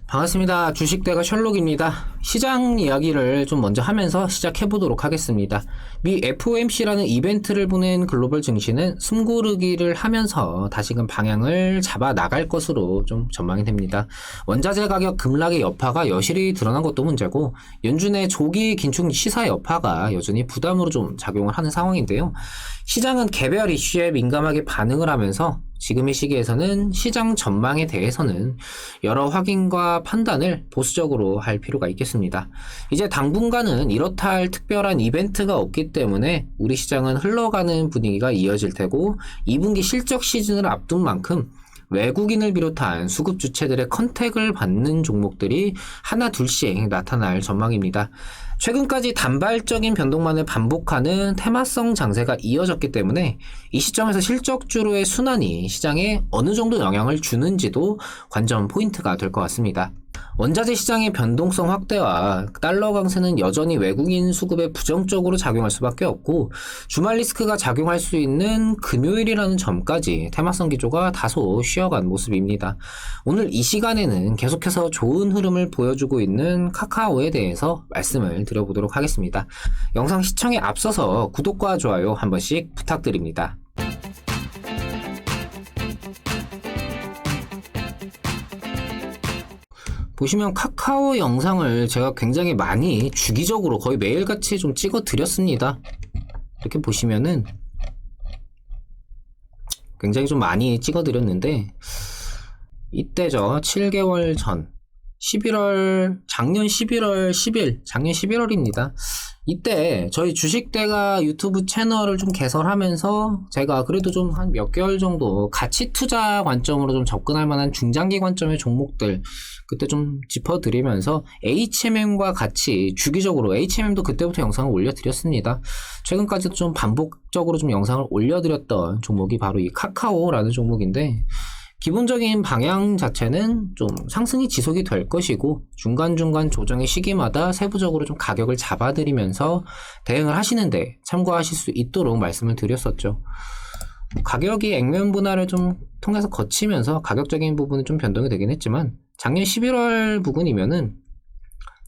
반갑습니다. 주식대가 셜록입니다. 시장 이야기를 좀 먼저 하면서 시작해보도록 하겠습니다. 미 FOMC라는 이벤트를 보낸 글로벌 증시는 숨고르기를 하면서 다시금 방향을 잡아 나갈 것으로 좀 전망이 됩니다. 원자재 가격 급락의 여파가 여실히 드러난 것도 문제고, 연준의 조기 긴축 시사 여파가 여전히 부담으로 좀 작용을 하는 상황인데요. 시장은 개별 이슈에 민감하게 반응을 하면서 지금의 시기에서는 시장 전망에 대해서는 여러 확인과 판단을 보수적으로 할 필요가 있겠습니다. 이제 당분간은 이렇다 할 특별한 이벤트가 없기 때문에 우리 시장은 흘러가는 분위기가 이어질 테고, 2분기 실적 시즌을 앞둔 만큼 외국인을 비롯한 수급 주체들의 컨택을 받는 종목들이 하나 둘씩 나타날 전망입니다. 최근까지 단발적인 변동만을 반복하는 테마성 장세가 이어졌기 때문에 이 시점에서 실적주로의 순환이 시장에 어느 정도 영향을 주는지도 관전 포인트가 될 것 같습니다. 원자재 시장의 변동성 확대와 달러 강세는 여전히 외국인 수급에 부정적으로 작용할 수밖에 없고, 주말 리스크가 작용할 수 있는 금요일이라는 점까지 테마성 기조가 다소 쉬어간 모습입니다. 오늘 이 시간에는 계속해서 좋은 흐름을 보여주고 있는 카카오에 대해서 말씀을 드려보도록 하겠습니다. 영상 시청에 앞서서 구독과 좋아요 한 번씩 부탁드립니다. 보시면 카카오 영상을 제가 굉장히 많이 주기적으로 거의 매일같이 좀 찍어 드렸습니다. 이렇게 보시면은 굉장히 좀 많이 찍어 드렸는데, 이때죠. 7개월 전 작년 11월 10일, 작년 11월입니다. 이때 저희 주식대가 유튜브 채널을 좀 개설하면서 제가 그래도 좀 한 몇 개월 정도 가치 투자 관점으로 좀 접근할 만한 중장기 관점의 종목들 그때 좀 짚어드리면서 HMM과 같이 주기적으로, HMM도 그때부터 영상을 올려드렸습니다. 최근까지도 좀 반복적으로 좀 영상을 올려드렸던 종목이 바로 이 카카오라는 종목인데, 기본적인 방향 자체는 좀 상승이 지속이 될 것이고, 중간중간 조정의 시기마다 세부적으로 좀 가격을 잡아드리면서 대응을 하시는데 참고하실 수 있도록 말씀을 드렸었죠. 가격이 액면 분할을 좀 통해서 거치면서 가격적인 부분은 좀 변동이 되긴 했지만, 작년 11월 부근이면은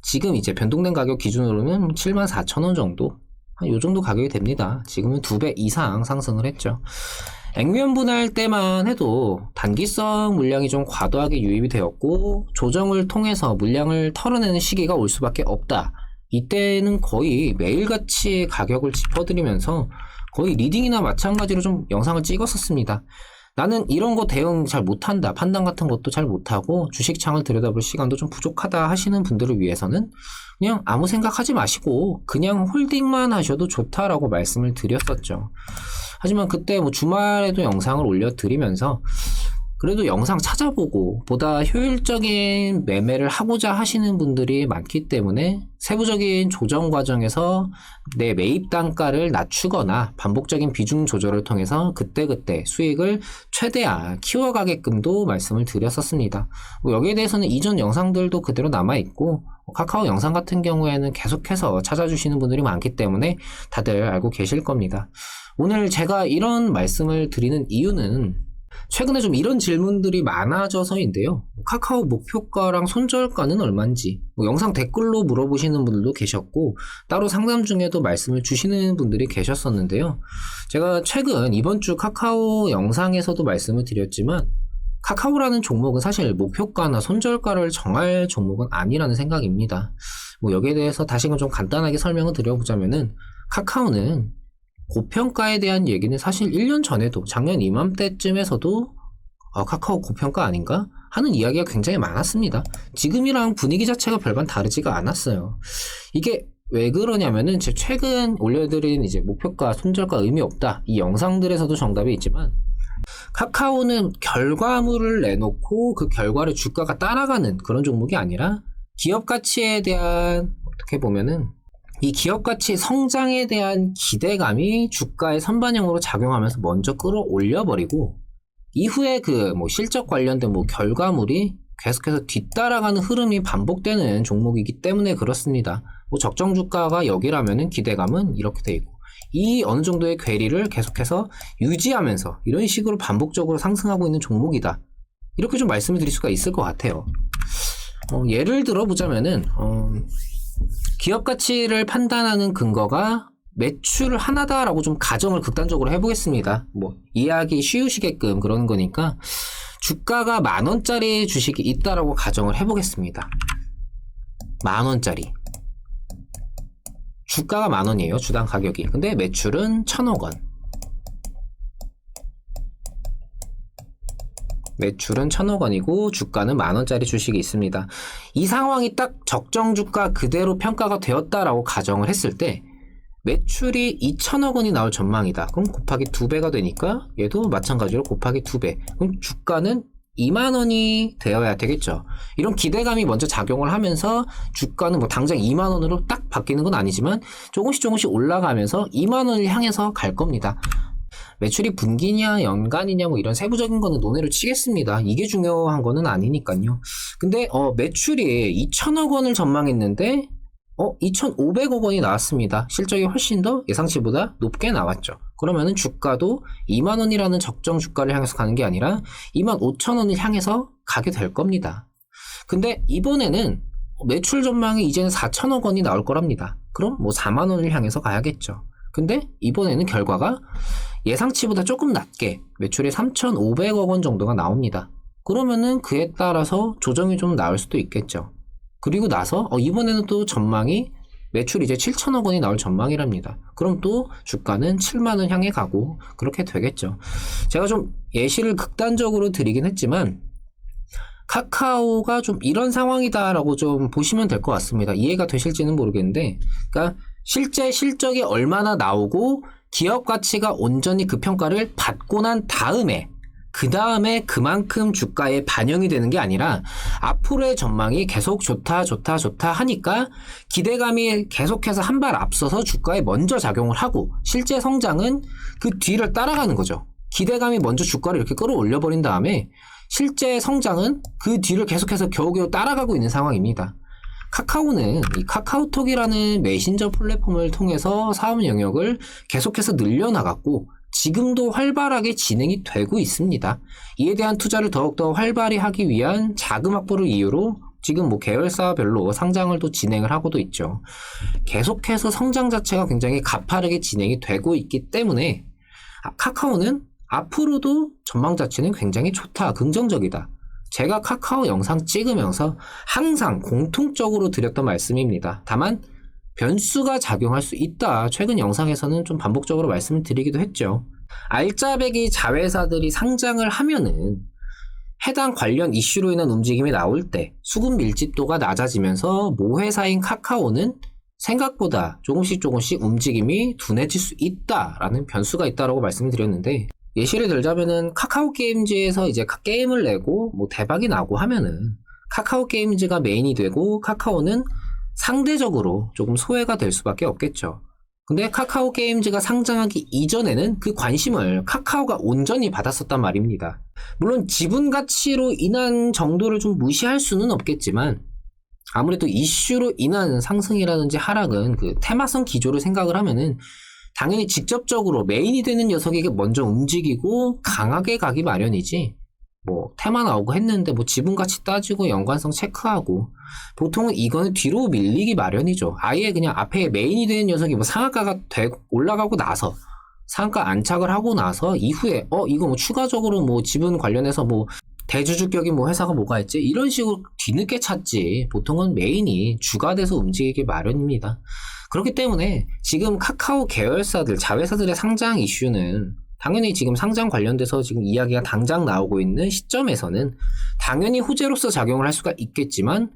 지금 이제 변동된 가격 기준으로는 74,000원 정도, 한 요 정도 가격이 됩니다. 지금은 2배 이상 상승을 했죠. 액면 분할 때만 해도 단기성 물량이 좀 과도하게 유입이 되었고, 조정을 통해서 물량을 털어내는 시기가 올 수밖에 없다. 이때는 거의 매일같이 가격을 짚어드리면서 거의 리딩이나 마찬가지로 좀 영상을 찍었었습니다. 나는 이런 거 대응 잘 못한다, 판단 같은 것도 잘 못하고 주식창을 들여다볼 시간도 좀 부족하다 하시는 분들을 위해서는 그냥 아무 생각하지 마시고 그냥 홀딩만 하셔도 좋다라고 말씀을 드렸었죠. 하지만 그때 주말에도 영상을 올려드리면서 그래도 영상 찾아보고 보다 효율적인 매매를 하고자 하시는 분들이 많기 때문에 세부적인 조정 과정에서 내 매입 단가를 낮추거나 반복적인 비중 조절을 통해서 그때그때 수익을 최대한 키워가게끔도 말씀을 드렸었습니다. 여기에 대해서는 이전 영상들도 그대로 남아있고, 카카오 영상 같은 경우에는 계속해서 찾아주시는 분들이 많기 때문에 다들 알고 계실 겁니다. 오늘 제가 이런 말씀을 드리는 이유는 최근에 좀 이런 질문들이 많아져서인데요. 카카오 목표가랑 손절가는 얼마인지 영상 댓글로 물어보시는 분들도 계셨고, 따로 상담 중에도 말씀을 주시는 분들이 계셨었는데요. 제가 최근 이번 주 카카오 영상에서도 말씀을 드렸지만, 카카오라는 종목은 사실 목표가나 손절가를 정할 종목은 아니라는 생각입니다. 여기에 대해서 다시금 좀 간단하게 설명을 드려보자면은, 카카오는 고평가에 대한 얘기는 사실 1년 전에도, 작년 이맘때쯤에서도 카카오 고평가 아닌가? 하는 이야기가 굉장히 많았습니다. 지금이랑 분위기 자체가 별반 다르지가 않았어요. 이게 왜 그러냐면은 제 최근 올려드린 이제 목표가, 손절가 의미 없다, 이 영상들에서도 정답이 있지만, 카카오는 결과물을 내놓고 그 결과를 주가가 따라가는 그런 종목이 아니라, 기업 가치에 대한, 어떻게 보면은 이 기업 가치 성장에 대한 기대감이 주가의 선반영으로 작용하면서 먼저 끌어올려버리고, 이후에 실적 관련된 결과물이 계속해서 뒤따라가는 흐름이 반복되는 종목이기 때문에 그렇습니다. 적정 주가가 여기라면은 기대감은 이렇게 돼 있고, 이 어느 정도의 괴리를 계속해서 유지하면서 이런 식으로 반복적으로 상승하고 있는 종목이다. 이렇게 좀 말씀을 드릴 수가 있을 것 같아요. 예를 들어 보자면은 기업 가치를 판단하는 근거가 매출 하나다라고 좀 가정을 극단적으로 해보겠습니다. 뭐 이해하기 쉬우시게끔 그러는 거니까 주가가 10,000원짜리 주식이 있다라고 가정을 해보겠습니다. 10,000원짜리 주가가 10,000원이에요. 주당 가격이. 근데 매출은 1,000억 원. 매출은 1,000억 원이고 주가는 10,000원짜리 주식이 있습니다. 이 상황이 딱 적정 주가 그대로 평가가 되었다라고 가정을 했을 때 매출이 2,000억 원이 나올 전망이다. 그럼 곱하기 2배가 되니까 얘도 마찬가지로 곱하기 2배. 그럼 주가는 2만 원이 되어야 되겠죠. 이런 기대감이 먼저 작용을 하면서 주가는 뭐 당장 2만 원으로 딱 바뀌는 건 아니지만 조금씩 올라가면서 2만 원을 향해서 갈 겁니다. 매출이 분기냐 연간이냐 뭐 이런 세부적인 거는 논외로 치겠습니다. 이게 중요한 거는 아니니까요. 근데 매출이 2,000억 원을 전망했는데 2,500억 원이 나왔습니다. 실적이 훨씬 더 예상치보다 높게 나왔죠. 그러면은 주가도 2만 원이라는 적정 주가를 향해서 가는 게 아니라 25,000원을 향해서 가게 될 겁니다. 근데 이번에는 매출 전망이 이제는 4,000억 원이 나올 거랍니다. 그럼 뭐 4만 원을 향해서 가야겠죠. 근데 이번에는 결과가 예상치보다 조금 낮게 매출이 3,500억 원 정도가 나옵니다. 그러면은 그에 따라서 조정이 좀 나올 수도 있겠죠. 그리고 나서 이번에는 또 전망이 매출 이제 7,000억 원이 나올 전망이랍니다. 그럼 또 주가는 7만 원 향해 가고 그렇게 되겠죠. 제가 좀 예시를 극단적으로 드리긴 했지만 카카오가 좀 이런 상황이다라고 좀 보시면 될 것 같습니다. 이해가 되실지는 모르겠는데, 그러니까 실제 실적이 얼마나 나오고 기업 가치가 온전히 그 평가를 받고 난 다음에 그 다음에 그만큼 주가에 반영이 되는 게 아니라 앞으로의 전망이 계속 좋다 하니까 기대감이 계속해서 한 발 앞서서 주가에 먼저 작용을 하고 실제 성장은 그 뒤를 따라가는 거죠. 기대감이 먼저 주가를 이렇게 끌어올려 버린 다음에 실제 성장은 그 뒤를 계속해서 겨우겨우 따라가고 있는 상황입니다. 카카오는 이 카카오톡이라는 메신저 플랫폼을 통해서 사업 영역을 계속해서 늘려나갔고 지금도 활발하게 진행이 되고 있습니다. 이에 대한 투자를 더욱더 활발히 하기 위한 자금 확보를 이유로 지금 뭐 계열사별로 상장을 또 진행을 하고도 있죠. 계속해서 성장 자체가 굉장히 가파르게 진행이 되고 있기 때문에 카카오는 앞으로도 전망 자체는 굉장히 좋다, 긍정적이다. 제가 카카오 영상 찍으면서 항상 공통적으로 드렸던 말씀입니다. 다만 변수가 작용할 수 있다. 최근 영상에서는 좀 반복적으로 말씀을 드리기도 했죠. 알짜배기 자회사들이 상장을 하면은 해당 관련 이슈로 인한 움직임이 나올 때 수급 밀집도가 낮아지면서 모회사인 카카오는 생각보다 조금씩 움직임이 둔해질 수 있다라는 변수가 있다라고 말씀을 드렸는데, 예시를 들자면은 카카오 게임즈에서 이제 게임을 내고 뭐 대박이 나고 하면은 카카오 게임즈가 메인이 되고 카카오는 상대적으로 조금 소외가 될 수밖에 없겠죠. 근데 카카오 게임즈가 상장하기 이전에는 그 관심을 카카오가 온전히 받았었단 말입니다. 물론 지분 가치로 인한 정도를 좀 무시할 수는 없겠지만 아무래도 이슈로 인한 상승이라든지 하락은 그 테마성 기조를 생각을 하면은 당연히 직접적으로 메인이 되는 녀석에게 먼저 움직이고 강하게 가기 마련이지, 뭐 테마 나오고 했는데 뭐 지분 가치 따지고 연관성 체크하고 보통은 이거는 뒤로 밀리기 마련이죠. 아예 그냥 앞에 메인이 되는 녀석이 뭐 상한가가 올라가고 나서 상한가 안착을 하고 나서 이후에 이거 뭐 추가적으로 뭐 지분 관련해서 뭐 대주주격인 뭐 회사가 뭐가 있지 이런 식으로 뒤늦게 찾지, 보통은 메인이 주가 돼서 움직이기 마련입니다. 그렇기 때문에 지금 카카오 계열사들, 자회사들의 상장 이슈는 당연히 지금 상장 관련돼서 지금 이야기가 당장 나오고 있는 시점에서는 당연히 호재로서 작용을 할 수가 있겠지만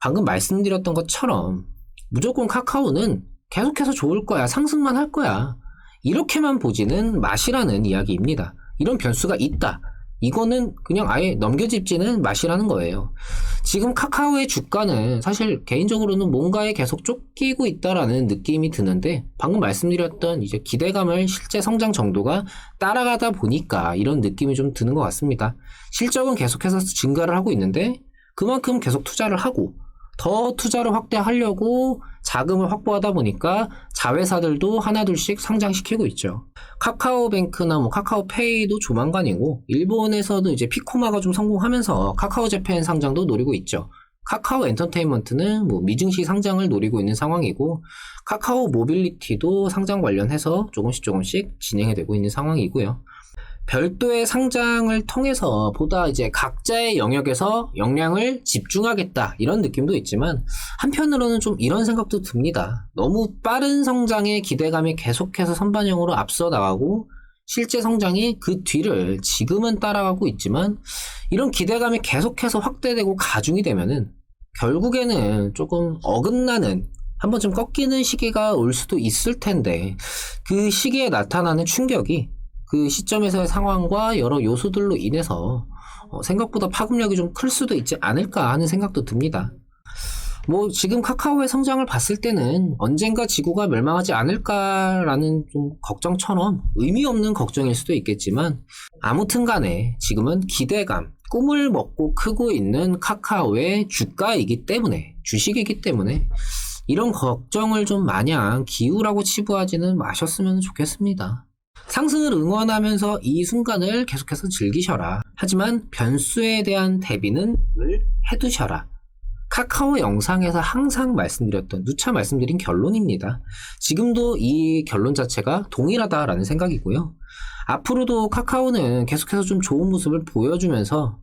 방금 말씀드렸던 것처럼 무조건 카카오는 계속해서 좋을 거야, 상승만 할 거야, 이렇게만 보지는 마시라는 이야기입니다. 이런 변수가 있다. 이거는 그냥 아예 넘겨짚지는 마시라는 거예요. 지금 카카오의 주가는 사실 개인적으로는 뭔가에 계속 쫓기고 있다라는 느낌이 드는데, 방금 말씀드렸던 이제 기대감을 실제 성장 정도가 따라가다 보니까 이런 느낌이 좀 드는 것 같습니다. 실적은 계속해서 증가를 하고 있는데 그만큼 계속 투자를 하고 더 투자를 확대하려고 자금을 확보하다 보니까 자회사들도 하나둘씩 상장시키고 있죠. 카카오뱅크나 뭐 카카오페이도 조만간이고, 일본에서도 이제 피코마가 좀 성공하면서 카카오재팬 상장도 노리고 있죠. 카카오 엔터테인먼트는 뭐 미증시 상장을 노리고 있는 상황이고, 카카오 모빌리티도 상장 관련해서 조금씩 진행이 되고 있는 상황이고요. 별도의 상장을 통해서 보다 이제 각자의 영역에서 역량을 집중하겠다 이런 느낌도 있지만, 한편으로는 좀 이런 생각도 듭니다. 너무 빠른 성장의 기대감이 계속해서 선반영으로 앞서 나가고 실제 성장이 그 뒤를 지금은 따라가고 있지만, 이런 기대감이 계속해서 확대되고 가중이 되면은 결국에는 조금 어긋나는, 한 번쯤 꺾이는 시기가 올 수도 있을 텐데, 그 시기에 나타나는 충격이 그 시점에서의 상황과 여러 요소들로 인해서 생각보다 파급력이 좀 클 수도 있지 않을까 하는 생각도 듭니다. 뭐 지금 카카오의 성장을 봤을 때는 언젠가 지구가 멸망하지 않을까라는 좀 걱정처럼 의미 없는 걱정일 수도 있겠지만, 아무튼 간에 지금은 기대감, 꿈을 먹고 크고 있는 카카오의 주가이기 때문에, 주식이기 때문에 이런 걱정을 좀 마냥 기우라고 치부하지는 마셨으면 좋겠습니다. 상승을 응원하면서 이 순간을 계속해서 즐기셔라. 하지만 변수에 대한 대비는 늘 해두셔라. 카카오 영상에서 항상 말씀드렸던, 누차 말씀드린 결론입니다. 지금도 이 결론 자체가 동일하다라는 생각이고요. 앞으로도 카카오는 계속해서 좀 좋은 모습을 보여주면서,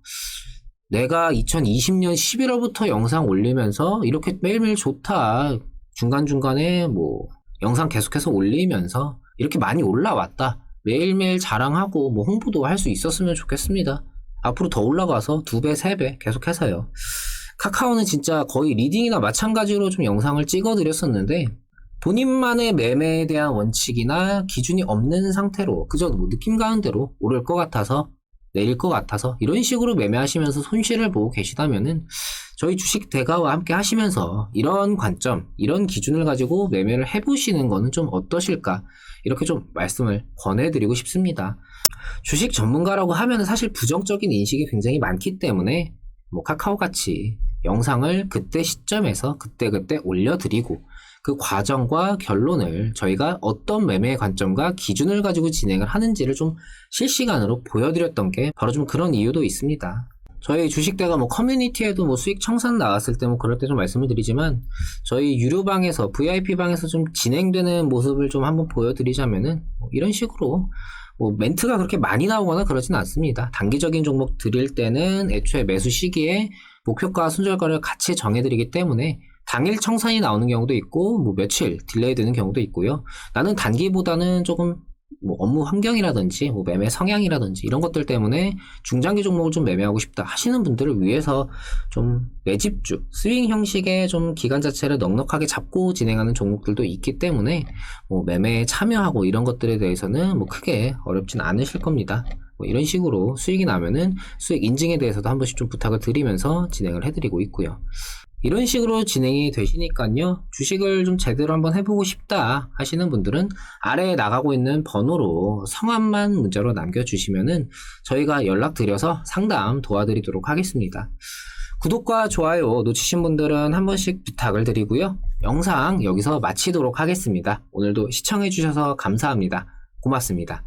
내가 2020년 11월부터 영상 올리면서 이렇게 매일매일 좋다, 중간중간에 뭐 영상 계속해서 올리면서 이렇게 많이 올라왔다, 매일매일 자랑하고 뭐 홍보도 할 수 있었으면 좋겠습니다. 앞으로 더 올라가서 2배, 3배 계속해서요. 카카오는 진짜 거의 리딩이나 마찬가지로 좀 영상을 찍어드렸었는데, 본인만의 매매에 대한 원칙이나 기준이 없는 상태로 그저 뭐 느낌 가는 대로 오를 것 같아서, 내릴 것 같아서 이런 식으로 매매하시면서 손실을 보고 계시다면은, 저희 주식 대가와 함께 하시면서 이런 관점, 이런 기준을 가지고 매매를 해보시는 거는 좀 어떠실까, 이렇게 좀 말씀을 권해드리고 싶습니다. 주식 전문가라고 하면 사실 부정적인 인식이 굉장히 많기 때문에, 뭐 카카오같이 영상을 그때 시점에서 그때그때 올려드리고, 그 과정과 결론을 저희가 어떤 매매의 관점과 기준을 가지고 진행을 하는지를 좀 실시간으로 보여드렸던 게 바로 좀 그런 이유도 있습니다. 저희 주식대가 뭐 커뮤니티에도 뭐 수익 청산 나왔을 때 뭐 그럴 때 좀 말씀을 드리지만, 저희 유료방에서, VIP방에서 좀 진행되는 모습을 좀 한번 보여드리자면은, 뭐 이런 식으로 뭐 멘트가 그렇게 많이 나오거나 그러진 않습니다. 단기적인 종목 드릴 때는 애초에 매수 시기에 목표가, 손절가를 같이 정해드리기 때문에 당일 청산이 나오는 경우도 있고, 뭐 며칠 딜레이 되는 경우도 있고요. 나는 단기보다는 조금 뭐 업무 환경이라든지 뭐 매매 성향이라든지 이런 것들 때문에 중장기 종목을 좀 매매하고 싶다 하시는 분들을 위해서 좀 매집주, 스윙 형식의 좀 기간 자체를 넉넉하게 잡고 진행하는 종목들도 있기 때문에, 뭐 매매에 참여하고 이런 것들에 대해서는 뭐 크게 어렵진 않으실 겁니다. 뭐 이런 식으로 수익이 나면은 수익 인증에 대해서도 한 번씩 좀 부탁을 드리면서 진행을 해드리고 있고요. 이런 식으로 진행이 되시니까요, 주식을 좀 제대로 한번 해보고 싶다 하시는 분들은 아래에 나가고 있는 번호로 성함만 문자로 남겨주시면은 저희가 연락드려서 상담 도와드리도록 하겠습니다. 구독과 좋아요 놓치신 분들은 한 번씩 부탁을 드리고요. 영상 여기서 마치도록 하겠습니다. 오늘도 시청해주셔서 감사합니다. 고맙습니다.